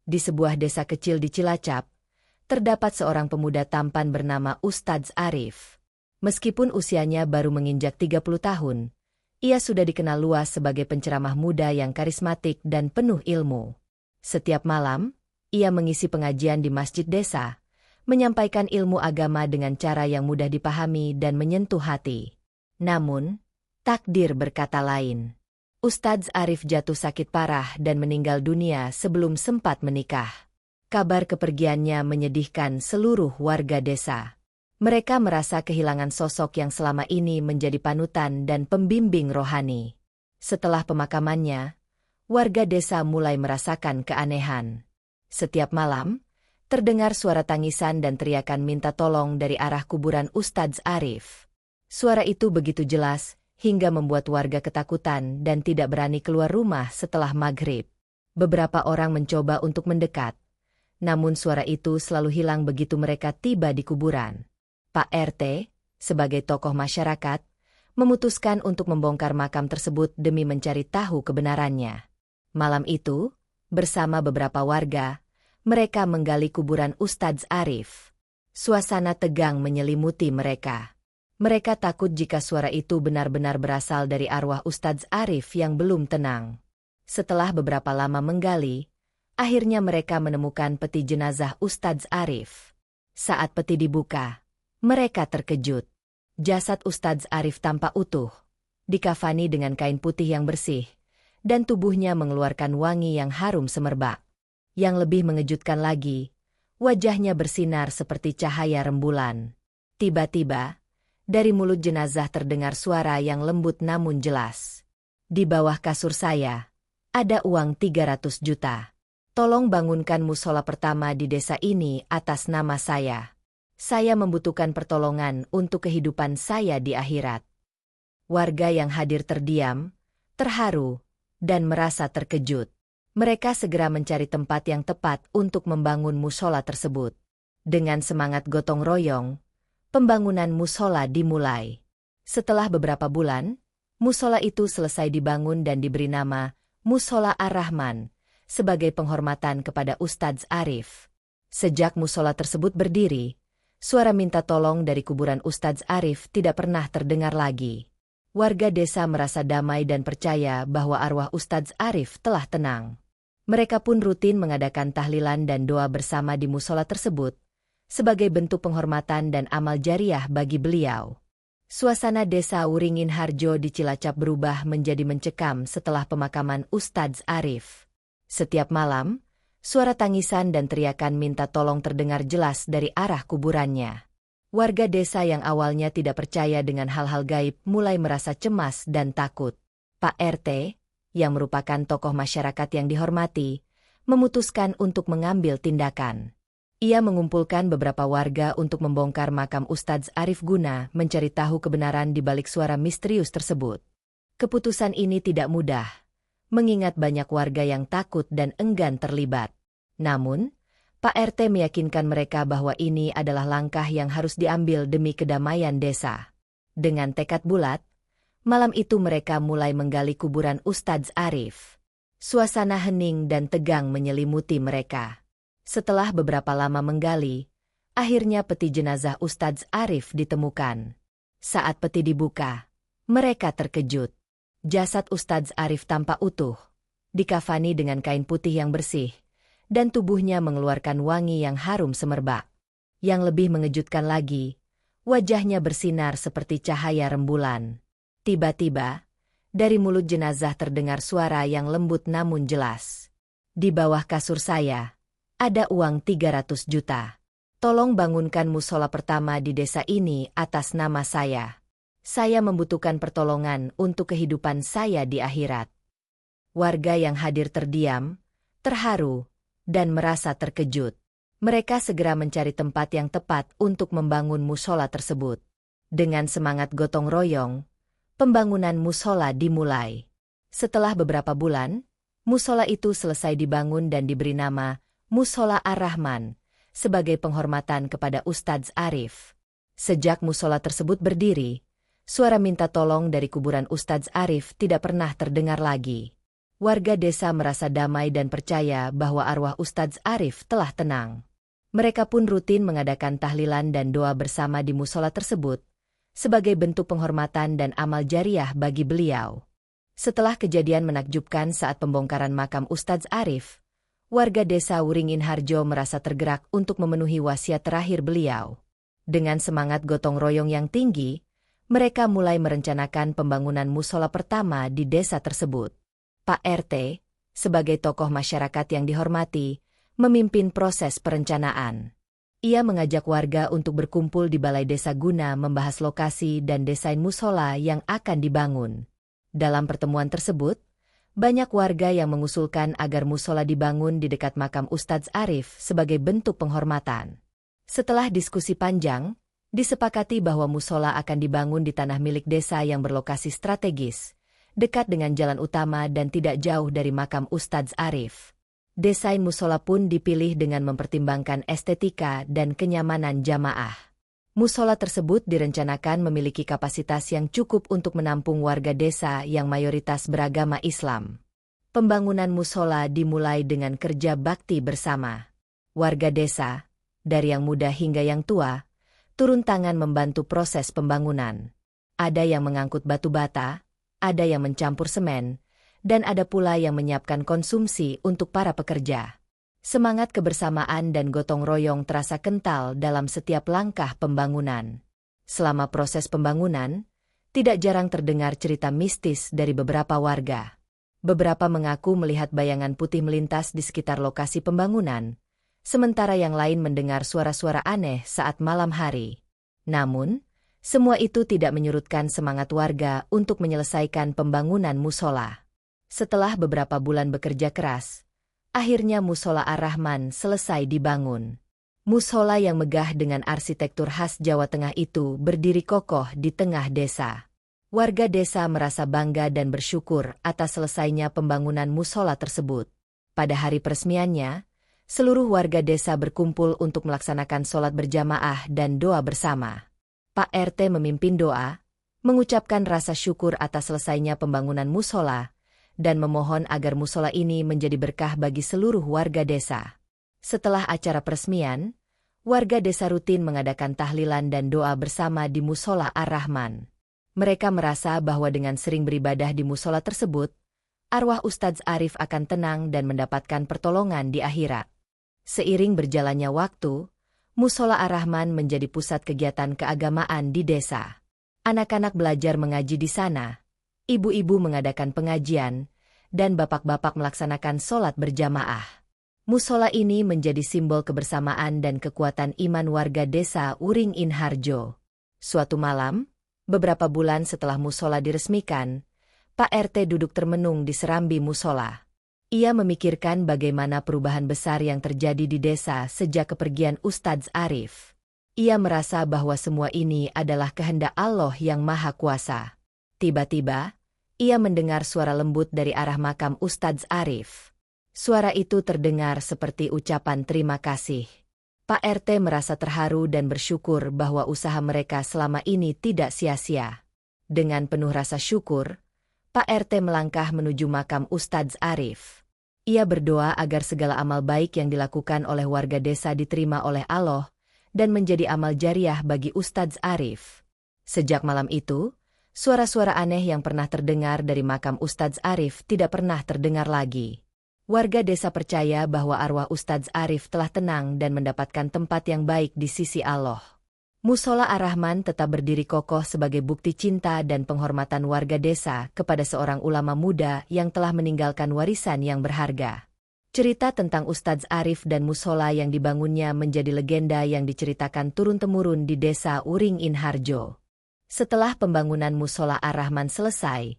Di sebuah desa kecil di Cilacap, terdapat seorang pemuda tampan bernama Ustadz Arif. Meskipun usianya baru menginjak 30 tahun, ia sudah dikenal luas sebagai penceramah muda yang karismatik dan penuh ilmu. Setiap malam, ia mengisi pengajian di masjid desa, menyampaikan ilmu agama dengan cara yang mudah dipahami dan menyentuh hati. Namun, takdir berkata lain. Ustadz Arif jatuh sakit parah dan meninggal dunia sebelum sempat menikah. Kabar kepergiannya menyedihkan seluruh warga desa. Mereka merasa kehilangan sosok yang selama ini menjadi panutan dan pembimbing rohani. Setelah pemakamannya, warga desa mulai merasakan keanehan. Setiap malam, terdengar suara tangisan dan teriakan minta tolong dari arah kuburan Ustadz Arif. Suara itu begitu jelas, hingga membuat warga ketakutan dan tidak berani keluar rumah setelah maghrib. Beberapa orang mencoba untuk mendekat, namun suara itu selalu hilang begitu mereka tiba di kuburan. Pak RT, sebagai tokoh masyarakat, memutuskan untuk membongkar makam tersebut demi mencari tahu kebenarannya. Malam itu, bersama beberapa warga, mereka menggali kuburan Ustadz Arif. Suasana tegang menyelimuti mereka. Mereka takut jika suara itu benar-benar berasal dari arwah Ustadz Arif yang belum tenang. Setelah beberapa lama menggali, akhirnya mereka menemukan peti jenazah Ustadz Arif. Saat peti dibuka, mereka terkejut. Jasad Ustadz Arif tampak utuh, dikafani dengan kain putih yang bersih, dan tubuhnya mengeluarkan wangi yang harum semerbak. Yang lebih mengejutkan lagi, wajahnya bersinar seperti cahaya rembulan. Tiba-tiba, dari mulut jenazah terdengar suara yang lembut namun jelas. Di bawah kasur saya, ada uang 300 juta. Tolong bangunkan musola pertama di desa ini atas nama saya. Saya membutuhkan pertolongan untuk kehidupan saya di akhirat. Warga yang hadir terdiam, terharu, dan merasa terkejut. Mereka segera mencari tempat yang tepat untuk membangun musola tersebut. Dengan semangat gotong royong, pembangunan musola dimulai. Setelah beberapa bulan, musola itu selesai dibangun dan diberi nama Musola Ar-Rahman, sebagai penghormatan kepada Ustadz Arif. Sejak musola tersebut berdiri, suara minta tolong dari kuburan Ustadz Arif tidak pernah terdengar lagi. Warga desa merasa damai dan percaya bahwa arwah Ustadz Arif telah tenang. Mereka pun rutin mengadakan tahlilan dan doa bersama di musola tersebut, sebagai bentuk penghormatan dan amal jariah bagi beliau. Suasana desa Wuringin Harjo di Cilacap berubah menjadi mencekam setelah pemakaman Ustadz Arif. Setiap malam, suara tangisan dan teriakan minta tolong terdengar jelas dari arah kuburannya. Warga desa yang awalnya tidak percaya dengan hal-hal gaib mulai merasa cemas dan takut. Pak RT, yang merupakan tokoh masyarakat yang dihormati, memutuskan untuk mengambil tindakan. Ia mengumpulkan beberapa warga untuk membongkar makam Ustadz Arif guna mencari tahu kebenaran di balik suara misterius tersebut. Keputusan ini tidak mudah, mengingat banyak warga yang takut dan enggan terlibat. Namun, Pak RT meyakinkan mereka bahwa ini adalah langkah yang harus diambil demi kedamaian desa. Dengan tekad bulat, malam itu mereka mulai menggali kuburan Ustadz Arif. Suasana hening dan tegang menyelimuti mereka. Setelah beberapa lama menggali, akhirnya peti jenazah Ustadz Arif ditemukan. Saat peti dibuka, mereka terkejut. Jasad Ustadz Arif tampak utuh, dikafani dengan kain putih yang bersih, dan tubuhnya mengeluarkan wangi yang harum semerbak. Yang lebih mengejutkan lagi, wajahnya bersinar seperti cahaya rembulan. Tiba-tiba, dari mulut jenazah terdengar suara yang lembut namun jelas. Di bawah kasur saya, ada uang 300 juta. Tolong bangunkan musola pertama di desa ini atas nama saya. Saya membutuhkan pertolongan untuk kehidupan saya di akhirat. Warga yang hadir terdiam, terharu, dan merasa terkejut. Mereka segera mencari tempat yang tepat untuk membangun musola tersebut. Dengan semangat gotong royong, pembangunan musola dimulai. Setelah beberapa bulan, musola itu selesai dibangun dan diberi nama Musola Ar-Rahman, sebagai penghormatan kepada Ustadz Arif. Sejak musola tersebut berdiri, suara minta tolong dari kuburan Ustadz Arif tidak pernah terdengar lagi. Warga desa merasa damai dan percaya bahwa arwah Ustadz Arif telah tenang. Mereka pun rutin mengadakan tahlilan dan doa bersama di musola tersebut, sebagai bentuk penghormatan dan amal jariah bagi beliau. Setelah kejadian menakjubkan saat pembongkaran makam Ustadz Arif, warga desa Wuringin Harjo merasa tergerak untuk memenuhi wasiat terakhir beliau. Dengan semangat gotong royong yang tinggi, mereka mulai merencanakan pembangunan musola pertama di desa tersebut. Pak RT, sebagai tokoh masyarakat yang dihormati, memimpin proses perencanaan. Ia mengajak warga untuk berkumpul di balai desa guna membahas lokasi dan desain musola yang akan dibangun. Dalam pertemuan tersebut, banyak warga yang mengusulkan agar musola dibangun di dekat makam Ustadz Arif sebagai bentuk penghormatan. Setelah diskusi panjang, disepakati bahwa musola akan dibangun di tanah milik desa yang berlokasi strategis, dekat dengan jalan utama dan tidak jauh dari makam Ustadz Arif. Desain musola pun dipilih dengan mempertimbangkan estetika dan kenyamanan jamaah. Musola tersebut direncanakan memiliki kapasitas yang cukup untuk menampung warga desa yang mayoritas beragama Islam. Pembangunan musola dimulai dengan kerja bakti bersama. Warga desa, dari yang muda hingga yang tua, turun tangan membantu proses pembangunan. Ada yang mengangkut batu bata, ada yang mencampur semen, dan ada pula yang menyiapkan konsumsi untuk para pekerja. Semangat kebersamaan dan gotong royong terasa kental dalam setiap langkah pembangunan. Selama proses pembangunan, tidak jarang terdengar cerita mistis dari beberapa warga. Beberapa mengaku melihat bayangan putih melintas di sekitar lokasi pembangunan, sementara yang lain mendengar suara-suara aneh saat malam hari. Namun, semua itu tidak menyurutkan semangat warga untuk menyelesaikan pembangunan musola. Setelah beberapa bulan bekerja keras, akhirnya musola Ar-Rahman selesai dibangun. Musola yang megah dengan arsitektur khas Jawa Tengah itu berdiri kokoh di tengah desa. Warga desa merasa bangga dan bersyukur atas selesainya pembangunan musola tersebut. Pada hari peresmiannya, seluruh warga desa berkumpul untuk melaksanakan sholat berjamaah dan doa bersama. Pak RT memimpin doa, mengucapkan rasa syukur atas selesainya pembangunan musola, dan memohon agar musola ini menjadi berkah bagi seluruh warga desa. Setelah acara peresmian, warga desa rutin mengadakan tahlilan dan doa bersama di musola Ar-Rahman. Mereka merasa bahwa dengan sering beribadah di musola tersebut, arwah Ustadz Arif akan tenang dan mendapatkan pertolongan di akhirat. Seiring berjalannya waktu, musola Ar-Rahman menjadi pusat kegiatan keagamaan di desa. Anak-anak belajar mengaji di sana, ibu-ibu mengadakan pengajian, dan bapak-bapak melaksanakan sholat berjamaah. Musola ini menjadi simbol kebersamaan dan kekuatan iman warga desa Wuringin Harjo. Suatu malam, beberapa bulan setelah musola diresmikan, Pak RT duduk termenung di serambi musola. Ia memikirkan bagaimana perubahan besar yang terjadi di desa sejak kepergian Ustadz Arif. Ia merasa bahwa semua ini adalah kehendak Allah yang Maha Kuasa. Tiba-tiba, ia mendengar suara lembut dari arah makam Ustadz Arif. Suara itu terdengar seperti ucapan terima kasih. Pak RT merasa terharu dan bersyukur bahwa usaha mereka selama ini tidak sia-sia. Dengan penuh rasa syukur, Pak RT melangkah menuju makam Ustadz Arif. Ia berdoa agar segala amal baik yang dilakukan oleh warga desa diterima oleh Allah dan menjadi amal jariah bagi Ustadz Arif. Sejak malam itu, suara-suara aneh yang pernah terdengar dari makam Ustadz Arif tidak pernah terdengar lagi. Warga desa percaya bahwa arwah Ustadz Arif telah tenang dan mendapatkan tempat yang baik di sisi Allah. Musola Ar-Rahman tetap berdiri kokoh sebagai bukti cinta dan penghormatan warga desa kepada seorang ulama muda yang telah meninggalkan warisan yang berharga. Cerita tentang Ustadz Arif dan musola yang dibangunnya menjadi legenda yang diceritakan turun-temurun di desa Wuringin Harjo. Setelah pembangunan musola Ar-Rahman selesai,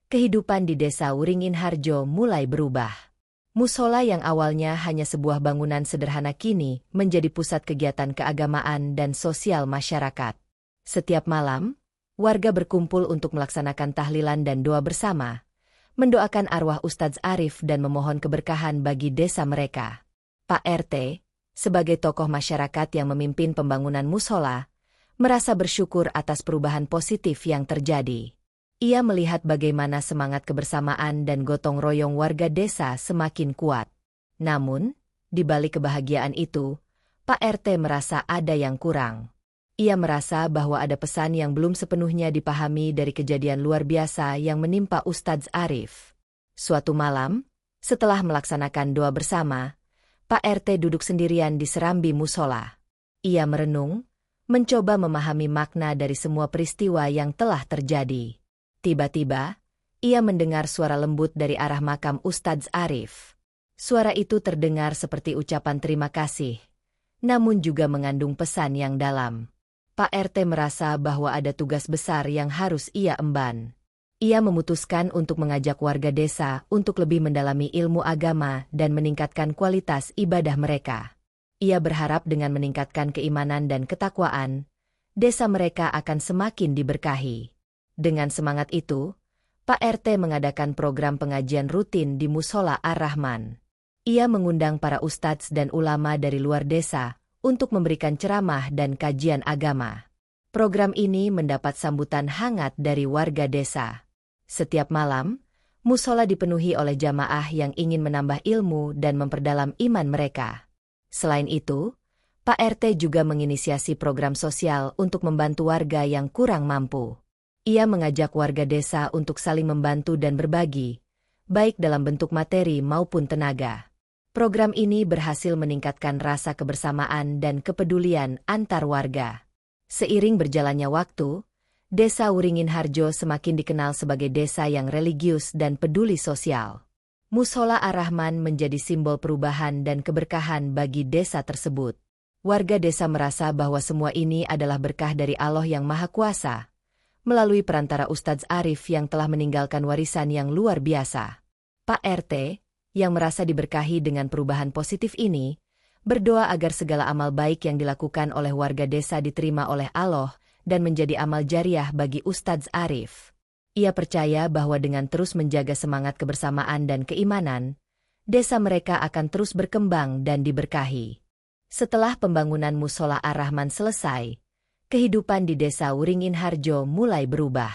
kehidupan di desa Wuringin Harjo mulai berubah. Musola yang awalnya hanya sebuah bangunan sederhana kini menjadi pusat kegiatan keagamaan dan sosial masyarakat. Setiap malam, warga berkumpul untuk melaksanakan tahlilan dan doa bersama, mendoakan arwah Ustadz Arif dan memohon keberkahan bagi desa mereka. Pak RT, sebagai tokoh masyarakat yang memimpin pembangunan musola, merasa bersyukur atas perubahan positif yang terjadi. Ia melihat bagaimana semangat kebersamaan dan gotong royong warga desa semakin kuat. Namun, di balik kebahagiaan itu, Pak RT merasa ada yang kurang. Ia merasa bahwa ada pesan yang belum sepenuhnya dipahami dari kejadian luar biasa yang menimpa Ustadz Arif. Suatu malam, setelah melaksanakan doa bersama, Pak RT duduk sendirian di serambi musola. Ia merenung, mencoba memahami makna dari semua peristiwa yang telah terjadi. Tiba-tiba, ia mendengar suara lembut dari arah makam Ustadz Arif. Suara itu terdengar seperti ucapan terima kasih, namun juga mengandung pesan yang dalam. Pak RT merasa bahwa ada tugas besar yang harus ia emban. Ia memutuskan untuk mengajak warga desa untuk lebih mendalami ilmu agama dan meningkatkan kualitas ibadah mereka. Ia berharap dengan meningkatkan keimanan dan ketakwaan, desa mereka akan semakin diberkahi. Dengan semangat itu, Pak RT mengadakan program pengajian rutin di Musola Ar-Rahman. Ia mengundang para ustadz dan ulama dari luar desa untuk memberikan ceramah dan kajian agama. Program ini mendapat sambutan hangat dari warga desa. Setiap malam, musola dipenuhi oleh jamaah yang ingin menambah ilmu dan memperdalam iman mereka. Selain itu, Pak RT juga menginisiasi program sosial untuk membantu warga yang kurang mampu. Ia mengajak warga desa untuk saling membantu dan berbagi, baik dalam bentuk materi maupun tenaga. Program ini berhasil meningkatkan rasa kebersamaan dan kepedulian antar warga. Seiring berjalannya waktu, Desa Wuringin Harjo semakin dikenal sebagai desa yang religius dan peduli sosial. Musola Ar-Rahman menjadi simbol perubahan dan keberkahan bagi desa tersebut. Warga desa merasa bahwa semua ini adalah berkah dari Allah yang Maha Kuasa, melalui perantara Ustadz Arif yang telah meninggalkan warisan yang luar biasa. Pak RT, yang merasa diberkahi dengan perubahan positif ini, berdoa agar segala amal baik yang dilakukan oleh warga desa diterima oleh Allah dan menjadi amal jariah bagi Ustadz Arif. Ia percaya bahwa dengan terus menjaga semangat kebersamaan dan keimanan, desa mereka akan terus berkembang dan diberkahi. Setelah pembangunan Musola Ar-Rahman selesai, kehidupan di desa Wuringin Harjo mulai berubah.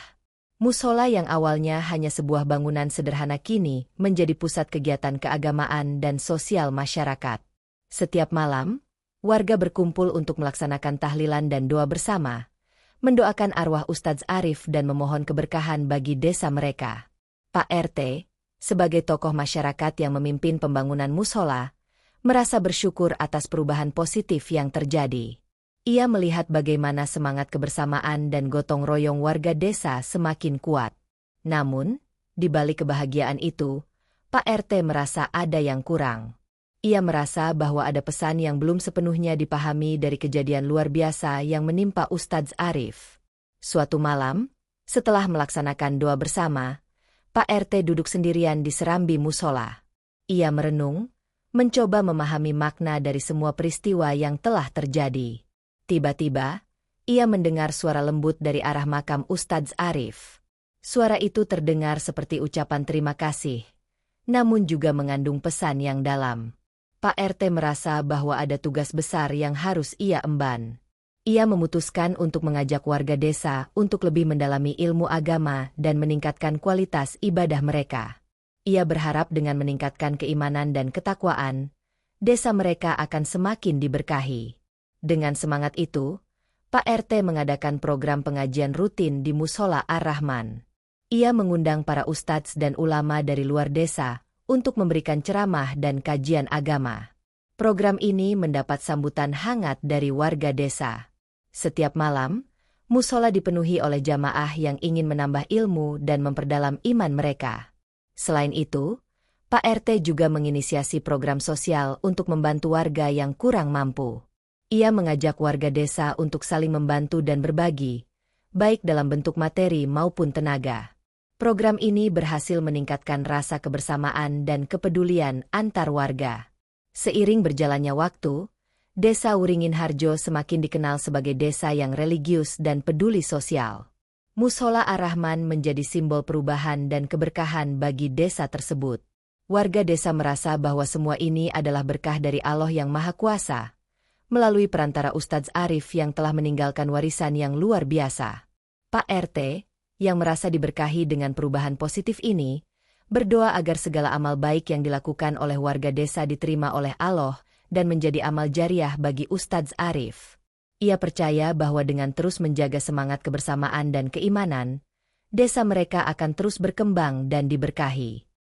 Musola yang awalnya hanya sebuah bangunan sederhana kini menjadi pusat kegiatan keagamaan dan sosial masyarakat. Setiap malam, warga berkumpul untuk melaksanakan tahlilan dan doa bersama, mendoakan arwah Ustadz Arif dan memohon keberkahan bagi desa mereka. Pak RT, sebagai tokoh masyarakat yang memimpin pembangunan musola, merasa bersyukur atas perubahan positif yang terjadi. Ia melihat bagaimana semangat kebersamaan dan gotong royong warga desa semakin kuat. Namun, di balik kebahagiaan itu, Pak RT merasa ada yang kurang. Ia merasa bahwa ada pesan yang belum sepenuhnya dipahami dari kejadian luar biasa yang menimpa Ustadz Arif. Suatu malam, setelah melaksanakan doa bersama, Pak RT duduk sendirian di serambi musola. Ia merenung, mencoba memahami makna dari semua peristiwa yang telah terjadi. Tiba-tiba, ia mendengar suara lembut dari arah makam Ustadz Arif. Suara itu terdengar seperti ucapan terima kasih, namun juga mengandung pesan yang dalam. Pak RT merasa bahwa ada tugas besar yang harus ia emban. Ia memutuskan untuk mengajak warga desa untuk lebih mendalami ilmu agama dan meningkatkan kualitas ibadah mereka. Ia berharap dengan meningkatkan keimanan dan ketakwaan, desa mereka akan semakin diberkahi. Dengan semangat itu, Pak RT mengadakan program pengajian rutin di Musola Ar-Rahman. Ia mengundang para ustadz dan ulama dari luar desa untuk memberikan ceramah dan kajian agama. Program ini mendapat sambutan hangat dari warga desa. Setiap malam, musola dipenuhi oleh jamaah yang ingin menambah ilmu dan memperdalam iman mereka. Selain itu, Pak RT juga menginisiasi program sosial untuk membantu warga yang kurang mampu. Ia mengajak warga desa untuk saling membantu dan berbagi, baik dalam bentuk materi maupun tenaga. Program ini berhasil meningkatkan rasa kebersamaan dan kepedulian antar warga. Seiring berjalannya waktu, Desa Wuringin Harjo semakin dikenal sebagai desa yang religius dan peduli sosial. Musola Ar-Rahman menjadi simbol perubahan dan keberkahan bagi desa tersebut. Warga desa merasa bahwa semua ini adalah berkah dari Allah yang Maha Kuasa, melalui perantara Ustadz Arif yang telah meninggalkan warisan yang luar biasa. Pak RT, yang merasa diberkahi dengan perubahan positif ini, berdoa agar segala amal baik yang dilakukan oleh warga desa diterima oleh Allah dan menjadi amal jariah bagi Ustadz Arif. Ia percaya bahwa dengan terus menjaga semangat kebersamaan dan keimanan, desa mereka akan terus berkembang dan diberkahi.